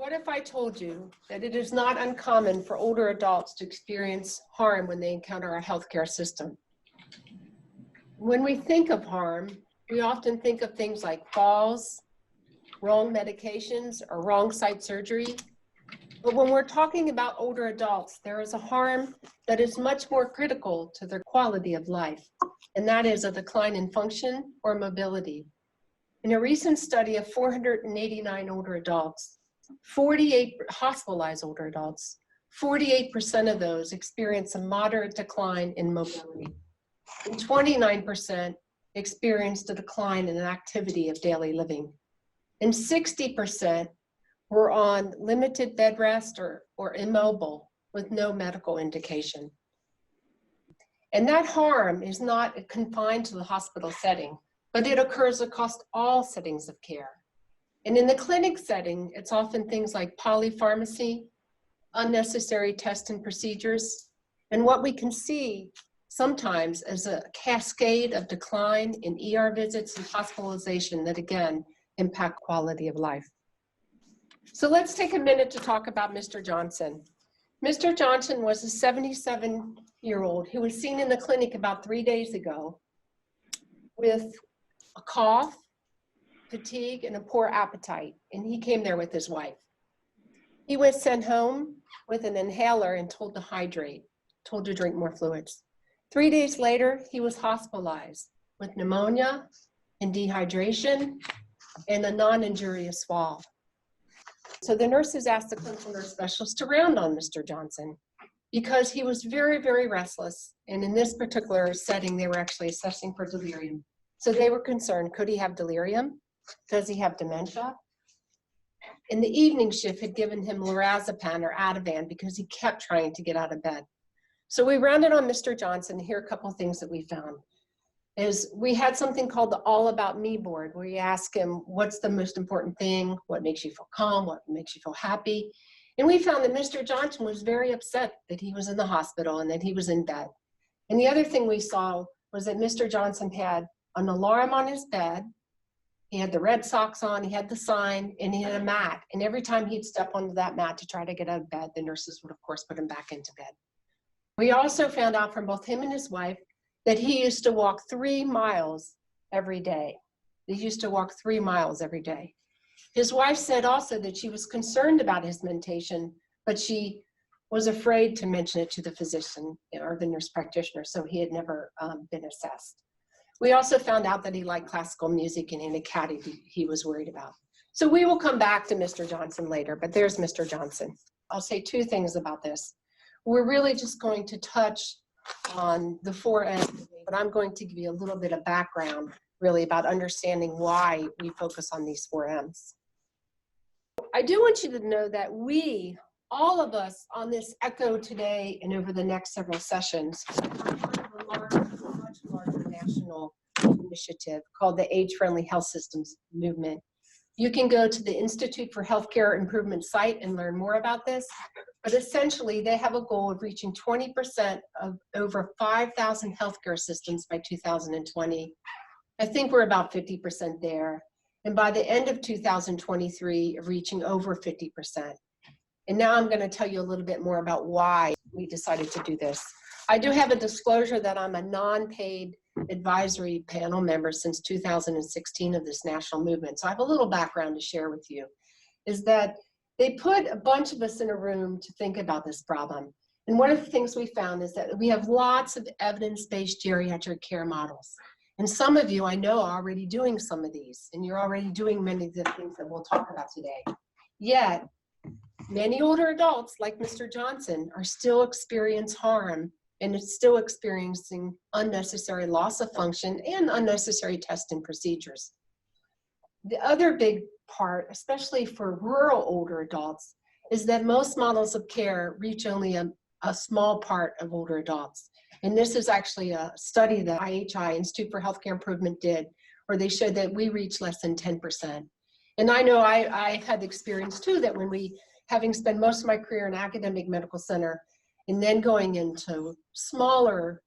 What if I told you that it is not uncommon for older adults to experience harm when they encounter our healthcare system? When we think of harm, we often think of things like falls, wrong medications, or wrong site surgery. But when we're talking about older adults, there is a harm that is much more critical to their quality of life, and that is a decline in function or mobility. In a recent study of 489 older adults, 48 hospitalized older adults, 48% of those experienced a moderate decline in mobility, and 29% experienced a decline in an activity of daily living, and 60% were on limited bed rest or immobile with no medical indication. And that harm is not confined to the hospital setting, but it occurs across all settings of care. And in the clinic setting, it's often things like polypharmacy, unnecessary tests and procedures, and what we can see sometimes is a cascade of decline in ER visits and hospitalization that again impact quality of life. So let's take a minute to talk about Mr. Johnson. Mr. Johnson was a 77-year-old who was seen in the clinic about 3 days ago with a cough, fatigue, and a poor appetite, and he came there with his wife. He was sent home with an inhaler and told to hydrate, told to drink more fluids. 3 days later, he was hospitalized with pneumonia and dehydration and a non-injurious swab. So the nurses asked the clinical nurse specialist to round on Mr. Johnson because he was very, very restless, and in this particular setting, they were actually assessing for delirium. So they were concerned, could he have delirium? Does he have dementia? And the evening shift had given him lorazepam or Ativan because he kept trying to get out of bed. So we rounded on Mr. Johnson. Here are a couple of things that we found. Is we had something called the All About Me board, where you ask him, what's the most important thing? What makes you feel calm? What makes you feel happy? And we found that Mr. Johnson was very upset that he was in the hospital and that he was in bed. And the other thing we saw was that Mr. Johnson had an alarm on his bed. He had the red socks on, he had the sign, and he had a mat. And every time he'd step onto that mat to try to get out of bed, the nurses would, of course, put him back into bed. We also found out from both him and his wife that he used to walk 3 miles every day. He used to walk 3 miles every day. His wife said also that she was concerned about his mentation, but she was afraid to mention it to the physician or the nurse practitioner, so he had never been assessed. We also found out that he liked classical music and in a cat he was worried about. So we will come back to Mr. Johnson later, but there's Mr. Johnson. I'll say 2 things about this. We're really just going to touch on the 4 M's, but I'm going to give you a little bit of background really about understanding why we focus on these 4 M's. I do want you to know that we, all of us on this ECHO today and over the next several sessions, are part of a much larger national initiative called the Age-Friendly Health Systems Movement. You can go to the Institute for Healthcare Improvement site and learn more about this, but essentially they have a goal of reaching 20% of over 5,000 healthcare systems by 2020. I think we're about 50% there. And by the end of 2023, reaching over 50%. And now I'm going to tell you a little bit more about why we decided to do this. I do have a disclosure that I'm a non-paid advisory panel member since 2016 of this national movement. So I have a little background to share with you, is that they put a bunch of us in a room to think about this problem. And one of the things we found is that we have lots of evidence-based geriatric care models. And some of you I know are already doing some of these, and you're already doing many of the things that we'll talk about today. Yet, many older adults like Mr. Johnson are still experiencing harm and it's still experiencing unnecessary loss of function and unnecessary tests and procedures. The other big part, especially for rural older adults, is that most models of care reach only a small part of older adults. And this is actually a study that IHI, Institute for Healthcare Improvement, did, where they showed that we reach less than 10%. And I know I've had the experience too that when having spent most of my career in academic medical center and then going into smaller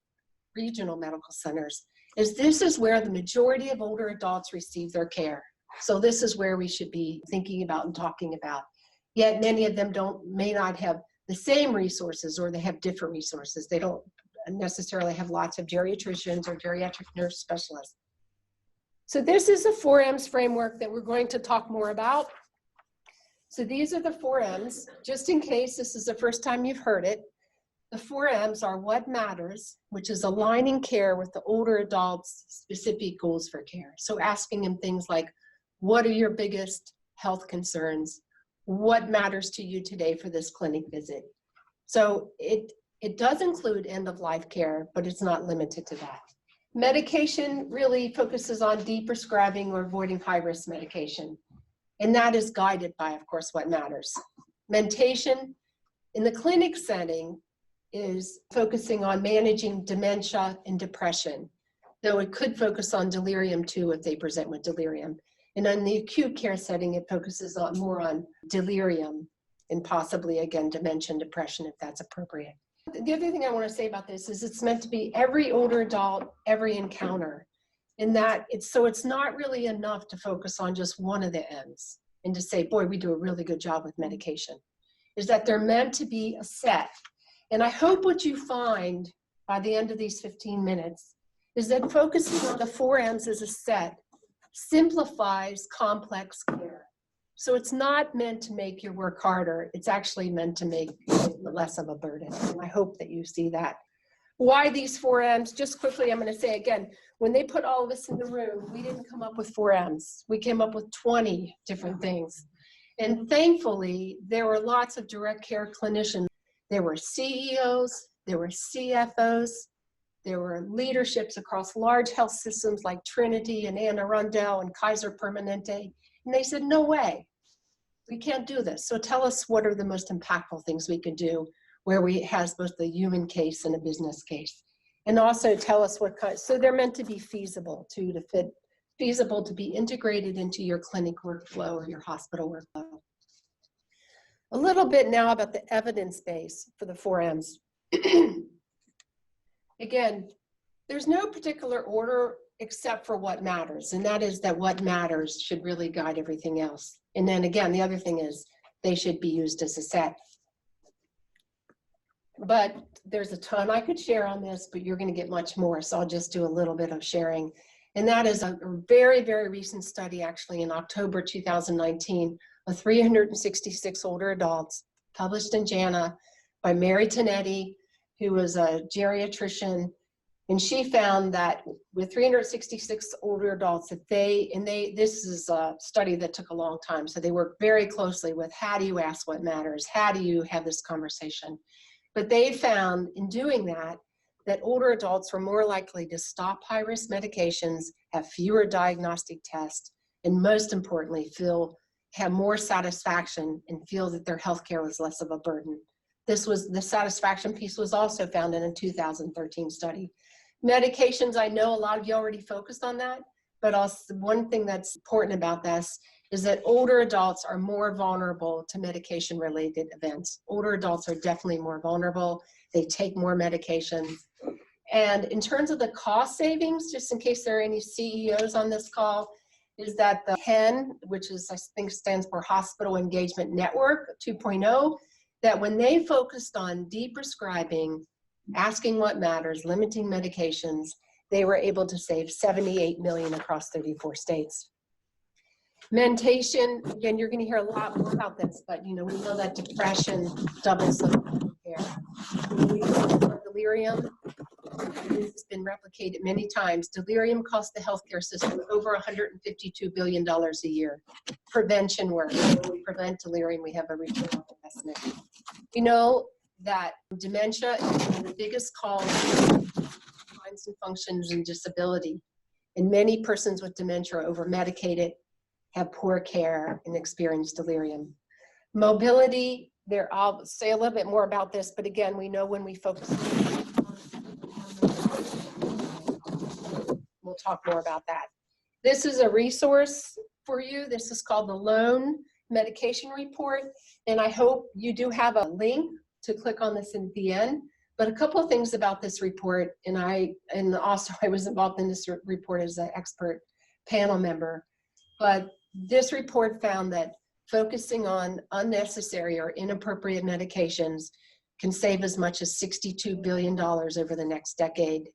regional medical centers, this is where the majority of older adults receive their care. So this is where we should be thinking about and talking about. yet many of them may not have the same resources, or they have different resources. They don't necessarily have lots of geriatricians or geriatric nurse specialists. So this is a 4Ms framework that we're going to talk more about. So these are the 4Ms, just in case this is the first time you've heard it. The 4Ms are what matters, which is aligning care with the older adults' specific goals for care. So asking them things like, what are your biggest health concerns? What matters to you today for this clinic visit? So it does include end-of-life care, but it's not limited to that. Medication really focuses on deprescribing or avoiding high-risk medication. And that is guided by, of course, what matters. Mentation in the clinic setting is focusing on managing dementia and depression, though it could focus on delirium too if they present with delirium. And in the acute care setting, it focuses more on delirium and possibly, again, dementia and depression if that's appropriate. The other thing I want to say about this is it's meant to be every older adult, every encounter. In that it's not really enough to focus on just one of the M's and to say, boy, we do a really good job with medication. Is that they're meant to be a set. And I hope what you find by the end of these 15 minutes is that focusing on the 4Ms as a set simplifies complex care. So it's not meant to make your work harder. It's actually meant to make it less of a burden. And I hope that you see that. Why these 4Ms? Just quickly, I'm going to say again, when they put all of us in the room, we didn't come up with 4Ms. We came up with 20 different things. And thankfully, there were lots of direct care clinicians. There were CEOs, there were CFOs, there were leaderships across large health systems like Trinity and Anne Arundel and Kaiser Permanente. And they said, no way, we can't do this. So tell us what are the most impactful things we could do where it has both the human case and a business case. And also tell us what kind, so they're meant to be feasible too, feasible to be integrated into your clinic workflow or your hospital workflow. A little bit now about the evidence base for the 4Ms. Again, there's no particular order except for what matters, and that is that what matters should really guide everything else. And then again, the other thing is they should be used as a set. But there's a ton I could share on this, but you're going to get much more, so I'll just do a little bit of sharing. And that is a very, very recent study, actually in October 2019, of 366 older adults, published in JANA by Mary Tonetti, who was a geriatrician. And she found that with 366 older adults, this is a study that took a long time, so they worked very closely with how do you ask what matters? How do you have this conversation? But they found in doing that older adults were more likely to stop high-risk medications, have fewer diagnostic tests, and most importantly, have more satisfaction and feel that their healthcare was less of a burden. The satisfaction piece was also found in a 2013 study. Medications, I know a lot of you already focused on that, but also one thing that's important about this is that older adults are more vulnerable to medication-related events. Older adults are definitely more vulnerable. They take more medications. And in terms of the cost savings, just in case there are any CEOs on this call, is that the Penn, which is, I think stands for Hospital Engagement Network 2.0, that when they focused on deprescribing, asking what matters, limiting medications, they were able to save $78 million across 34 states. Mentation, again, you're going to hear a lot more about this, but we know that depression doubles the care. Delirium, this has been replicated many times. Delirium costs the healthcare system over $152 billion a year. Prevention work, when we prevent delirium, we have a return on investment. We know that dementia is one of the biggest causes of declines in functions and disability. And many persons with dementia are over-medicated, have poor care, and experience delirium. Mobility, I'll say a little bit more about this, but again, we know when we focus we'll talk more about that. This is a resource for you. This is called the Lone Medication Report, and I hope you do have a link to click on this in the end. But a couple of things about this report, and also I was involved in this report as an expert panel member, but this report found that focusing on unnecessary or inappropriate medications can save as much as $62 billion over the next decade.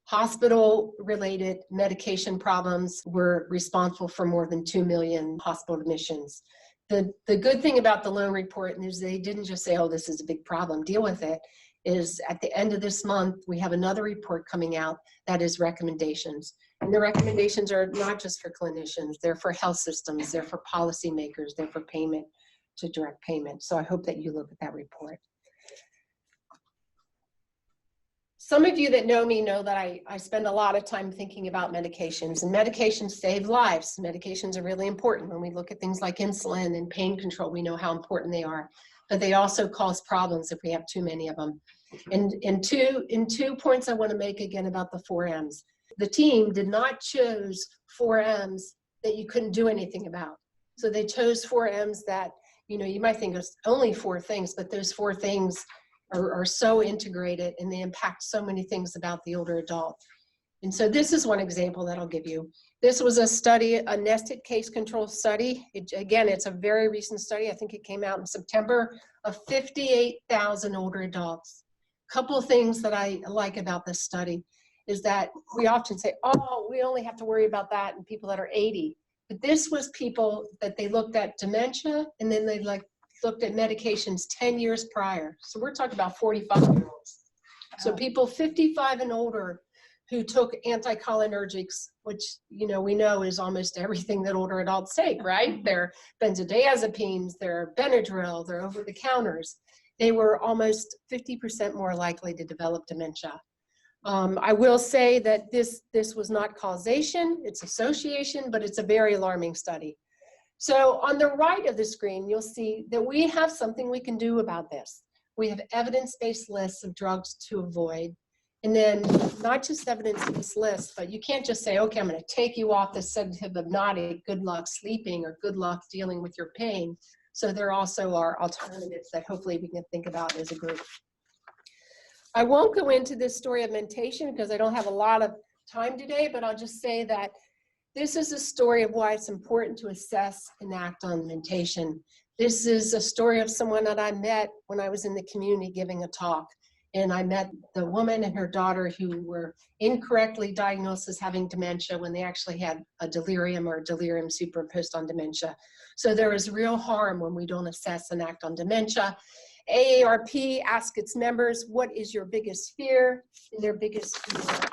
Hospital-related medication problems were responsible for more than 2 million hospital admissions. The good thing about the Lone Report is they didn't just say, oh, this is a big problem, deal with it, is at the end of this month, we have another report coming out that is recommendations. And the recommendations are not just for clinicians, they're for health systems, they're for policymakers, they're for payment to direct payment. So I hope that you look at that report. Some of you that know me know that I spend a lot of time thinking about medications, and medications save lives. Medications are really important. When we look at things like insulin and pain control, we know how important they are, but they also cause problems if we have too many of them. And in two points I want to make again about the 4 M's. The team did not choose 4 M's that you couldn't do anything about. So they chose 4 M's that, you know, you might think it's only 4 things, but those 4 things are so integrated and they impact so many things about the older adult. And so this is one example that I'll give you. This was a study, a nested case control study. Again, it's a very recent study. I think it came out in September, of 58,000 older adults. A couple of things that I like about this study is that we often say, oh, we only have to worry about that in people that are 80. But this was people that they looked at dementia, and then they looked at medications 10 years prior. So we're talking about 45-year-olds. So people 55 and older who took anticholinergics, which, you know, we know is almost everything that older adults take, right? They're benzodiazepines, they're Benadryl, they're over-the-counters. They were almost 50% more likely to develop dementia. I will say that this was not causation, it's association, but it's a very alarming study. So on the right of the screen, you'll see that we have something we can do about this. We have evidence-based lists of drugs to avoid. And then not just evidence-based lists, but you can't just say, okay, I'm going to take you off the sedative hypnotic, good luck sleeping, or good luck dealing with your pain. So there also are alternatives that hopefully we can think about as a group. I won't go into this story of mentation because I don't have a lot of time today, but I'll just say that this is a story of why it's important to assess and act on mentation. This is a story of someone that I met when I was in the community giving a talk. And I met the woman and her daughter who were incorrectly diagnosed as having dementia when they actually had a delirium or delirium superimposed on dementia. So there is real harm when we don't assess and act on dementia. AARP asked its members, what is your biggest fear? And their biggest fear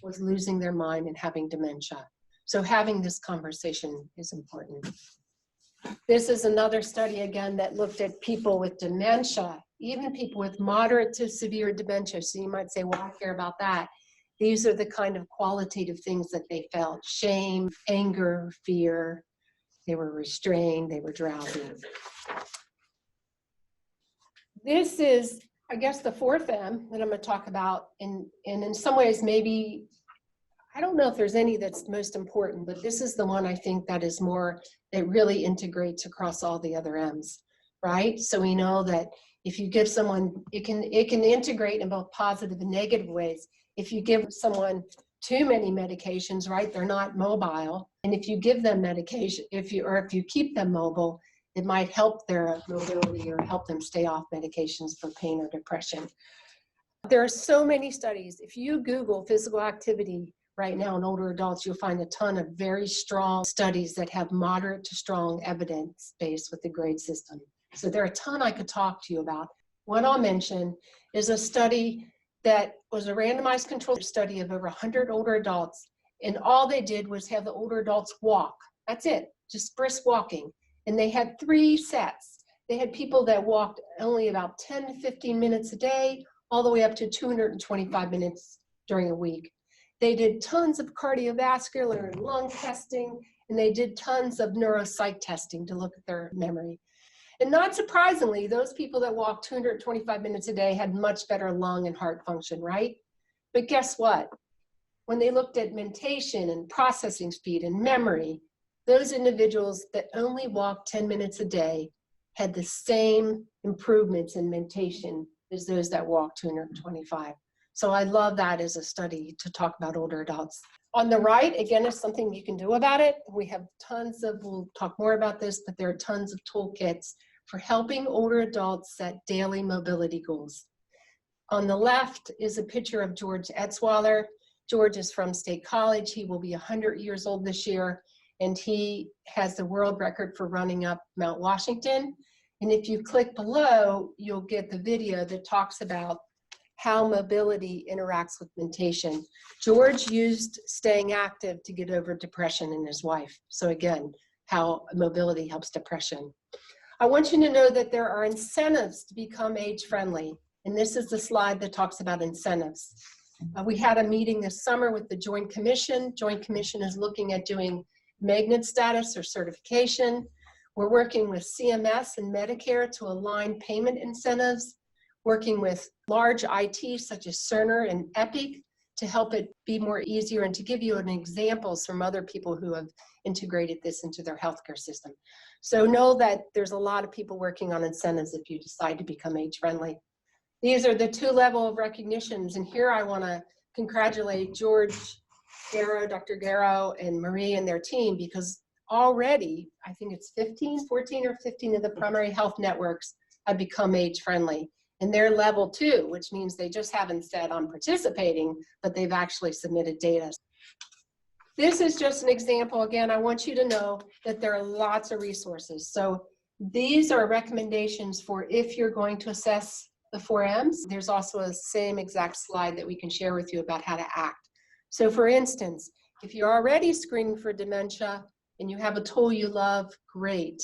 was losing their mind and having dementia. So having this conversation is important. This is another study again that looked at people with dementia, even people with moderate to severe dementia. So you might say, well, I care about that. These are the kind of qualitative things that they felt: shame, anger, fear. They were restrained, they were drowsy. This is, I guess, the 4th M that I'm going to talk about. And in some ways, maybe, I don't know if there's any that's most important, but this is the one I think that is more, that really integrates across all the other M's, right? So we know that if you give someone, it can integrate in both positive and negative ways. If you give someone too many medications, right, they're not mobile. And if you give them medication, if you keep them mobile, it might help their mobility or help them stay off medications for pain or depression. There are so many studies. If you Google physical activity right now in older adults, you'll find a ton of very strong studies that have moderate to strong evidence base with the grade system. So there are a ton I could talk to you about. One I'll mention is a study that was a randomized controlled study of over 100 older adults, and all they did was have the older adults walk. That's it, just brisk walking. And they had 3 sets. They had people that walked only about 10 to 15 minutes a day, all the way up to 225 minutes during a week. They did tons of cardiovascular and lung testing, and they did tons of neuropsych testing to look at their memory. And not surprisingly, those people that walked 225 minutes a day had much better lung and heart function, right? But guess what? When they looked at mentation and processing speed and memory, those individuals that only walked 10 minutes a day had the same improvements in mentation as those that walked 225. So I love that as a study to talk about older adults. On the right, again, is something you can do about it. We have tons of, we'll talk more about this, but there are tons of toolkits for helping older adults set daily mobility goals. On the left is a picture of George Etzwaller. George is from State College. He will be 100 years old this year, and he has the world record for running up Mount Washington. And if you click below, you'll get the video that talks about how mobility interacts with mentation. George used staying active to get over depression in his wife. So again, how mobility helps depression. I want you to know that there are incentives to become age-friendly. And this is the slide that talks about incentives. We had a meeting this summer with the Joint Commission. Joint Commission is looking at doing magnet status or certification. We're working with CMS and Medicare to align payment incentives, working with large IT such as Cerner and Epic to help it be more easier and to give you an examples from other people who have integrated this into their healthcare system. So know that there's a lot of people working on incentives if you decide to become age-friendly. These are the 2 level of recognitions, and here I want to congratulate George Garrow, Dr. Garrow, and Marie and their team, because already, I think it's 14 or 15 of the primary health networks have become age-friendly. And they're level 2, which means they just haven't said I'm participating, but they've actually submitted data. This is just an example. Again, I want you to know that there are lots of resources. So these are recommendations for if you're going to assess the 4Ms. There's also a same exact slide that we can share with you about how to act. So for instance, if you're already screening for dementia and you have a tool you love, great.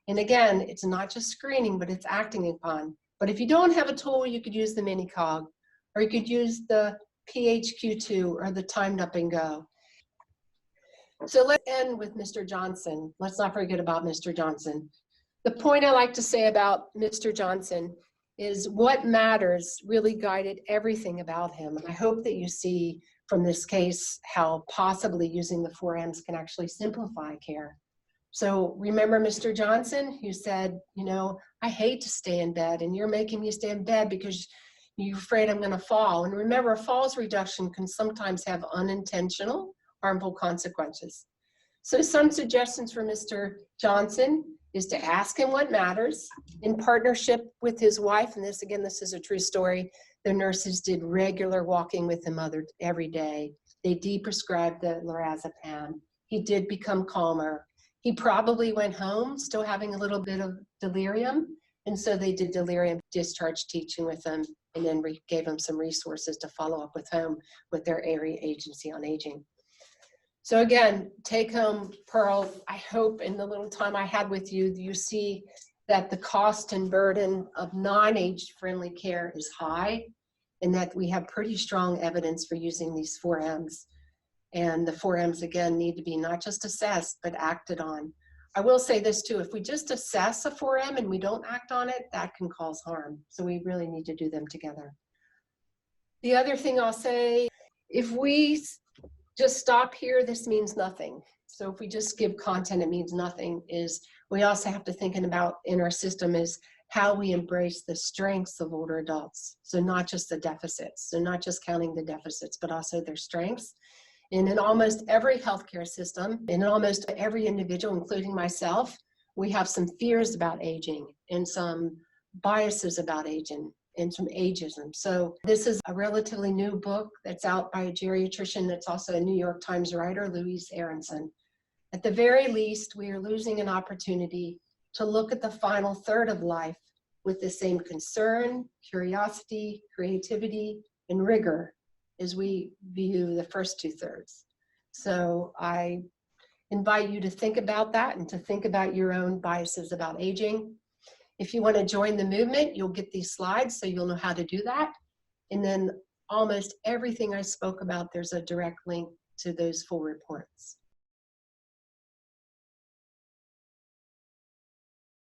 And again, it's not just screening, but it's acting upon. But if you don't have a tool, you could use the mini-cog, or you could use the PHQ-2 or the timed up and go. So let's end with Mr. Johnson. Let's not forget about Mr. Johnson. The point I like to say about Mr. Johnson is what matters really guided everything about him. And I hope that you see from this case how possibly using the 4Ms can actually simplify care. So remember Mr. Johnson, who said, you know, I hate to stay in bed and you're making me stay in bed because you're afraid I'm gonna fall. And remember, falls reduction can sometimes have unintentional harmful consequences. So some suggestions for Mr. Johnson is to ask him what matters in partnership with his wife. And this, again, this is a true story. The nurses did regular walking with him every day. They deprescribed the lorazepam. He did become calmer. He probably went home still having a little bit of delirium. And so they did delirium discharge teaching with him and then gave him some resources to follow up with home with their area agency on aging. So again, take home Pearl, I hope in the little time I had with you, you see that the cost and burden of non-age friendly care is high and that we have pretty strong evidence for using these 4Ms. And the 4Ms, again, need to be not just assessed, but acted on. I will say this too, if we just assess a 4M and we don't act on it, that can cause harm. So we really need to do them together. The other thing I'll say, if we just stop here, this means nothing. So if we just give content, it means nothing, is we also have to think about in our system is how we embrace the strengths of older adults. So not just the deficits, so not just counting the deficits, but also their strengths. And in almost every healthcare system, and in almost every individual, including myself, we have some fears about aging and some biases about aging and some ageism. So this is a relatively new book that's out by a geriatrician that's also a New York Times writer, Elouise. At the very least, we are losing an opportunity to look at the final third of life with the same concern, curiosity, creativity, and rigor as we view the first 2/3. So I invite you to think about that and to think about your own biases about aging. If you want to join the movement, you'll get these slides so you'll know how to do that. And then almost everything I spoke about, there's a direct link to those full reports.